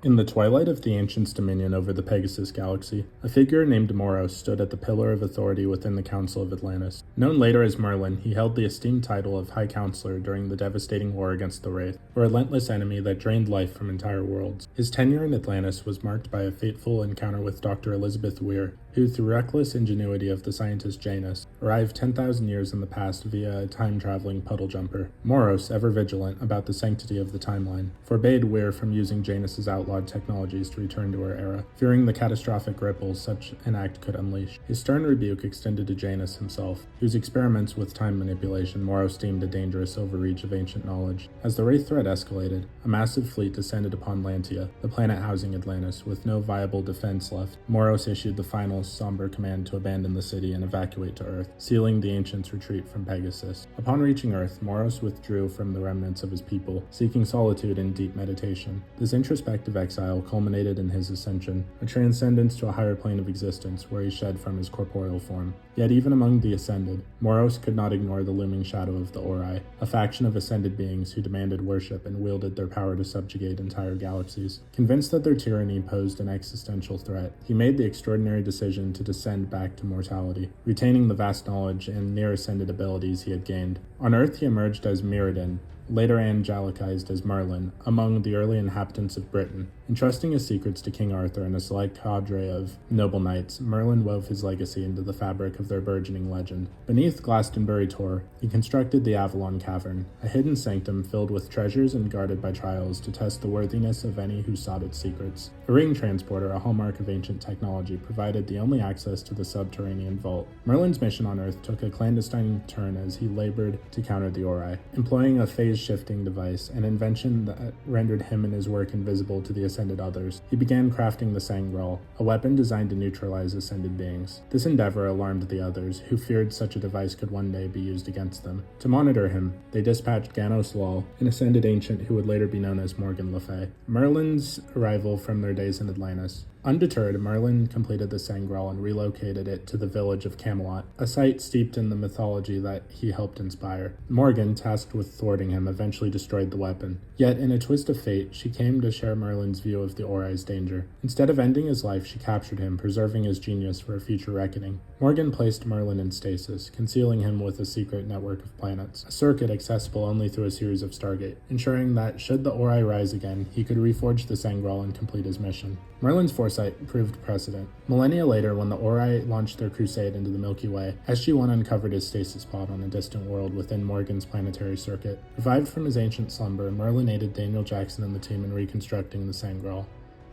In the twilight of the Ancients' dominion over the Pegasus Galaxy, a figure named Moros stood at the pillar of authority within the Council of Atlantis. Known later as Merlin, he held the esteemed title of High Counselor during the devastating war against the Wraith, a relentless enemy that drained life from entire worlds. His tenure in Atlantis was marked by a fateful encounter with Dr. Elizabeth Weir, who, through reckless ingenuity of the scientist Janus, arrived 10,000 years in the past via a time-traveling puddle jumper. Moros, ever vigilant about the sanctity of the timeline, forbade Weir from using Janus's outlawed technologies to return to her era, fearing the catastrophic ripples such an act could unleash. His stern rebuke extended to Janus himself, whose experiments with time manipulation Moros deemed a dangerous overreach of ancient knowledge. As the Wraith threat escalated, a massive fleet descended upon Lantia, the planet housing Atlantis, with no viable defense left. Moros issued the final somber command to abandon the city and evacuate to Earth, sealing the Ancients' retreat from Pegasus. Upon reaching Earth, Moros withdrew from the remnants of his people, seeking solitude and deep meditation. This introspective exile culminated in his ascension, a transcendence to a higher plane of existence where he shed from his corporeal form. Yet even among the ascended, Moros could not ignore the looming shadow of the Ori, a faction of ascended beings who demanded worship and wielded their power to subjugate entire galaxies. Convinced that their tyranny posed an existential threat, he made the extraordinary decision to descend back to mortality, retaining the vast knowledge and near-ascended abilities he had gained. On Earth he emerged as Mirrodin, later angelicized as Merlin, among the early inhabitants of Britain. Entrusting his secrets to King Arthur and a select cadre of noble knights, Merlin wove his legacy into the fabric of their burgeoning legend. Beneath Glastonbury Tor, he constructed the Avalon Cavern, a hidden sanctum filled with treasures and guarded by trials to test the worthiness of any who sought its secrets. A ring transporter, a hallmark of ancient technology, provided the only access to the subterranean vault. Merlin's mission on Earth took a clandestine turn as he labored to counter the Ori, employing a phase-shifting device, an invention that rendered him and his work invisible to the ascended others. He began crafting the Sangral, a weapon designed to neutralize ascended beings. This endeavor alarmed the others, who feared such a device could one day be used against them. To monitor him, they dispatched Ganos Lal, an ascended ancient who would later be known as Morgan Le Fay. Merlin's arrival from their days in Atlantis. Undeterred, Merlin completed the Sangral and relocated it to the village of Camelot, a site steeped in the mythology that he helped inspire. Morgan, tasked with thwarting him, eventually destroyed the weapon. Yet, in a twist of fate, she came to share Merlin's view of the Ori's danger. Instead of ending his life, she captured him, preserving his genius for a future reckoning. Morgan placed Merlin in stasis, concealing him with a secret network of planets, a circuit accessible only through a series of Stargate, ensuring that, should the Ori rise again, he could reforge the Sangral and complete his mission. Merlin's foresight proved precedent. Millennia later, when the Ori launched their crusade into the Milky Way, SG1 uncovered his stasis pod on a distant world within Morgan's planetary circuit. Revived from his ancient slumber, Merlin aided Daniel Jackson and the team in reconstructing the Sangral,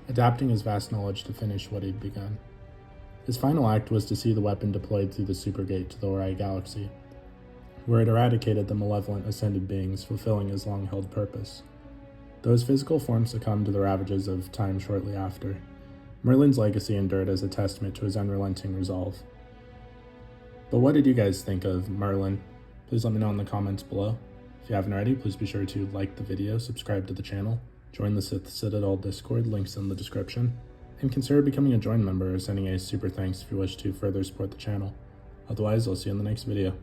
adapting his vast knowledge to finish what he'd begun. His final act was to see the weapon deployed through the Supergate to the Ori galaxy, where it eradicated the malevolent ascended beings, fulfilling his long-held purpose. Those physical forms succumbed to the ravages of time shortly after. Merlin's legacy endured as a testament to his unrelenting resolve. But what did you guys think of Merlin? Please let me know in the comments below. If you haven't already, please be sure to like the video, subscribe to the channel, join the Sith Citadel Discord, links in the description, and consider becoming a join member or sending a super thanks if you wish to further support the channel. Otherwise, I'll see you in the next video.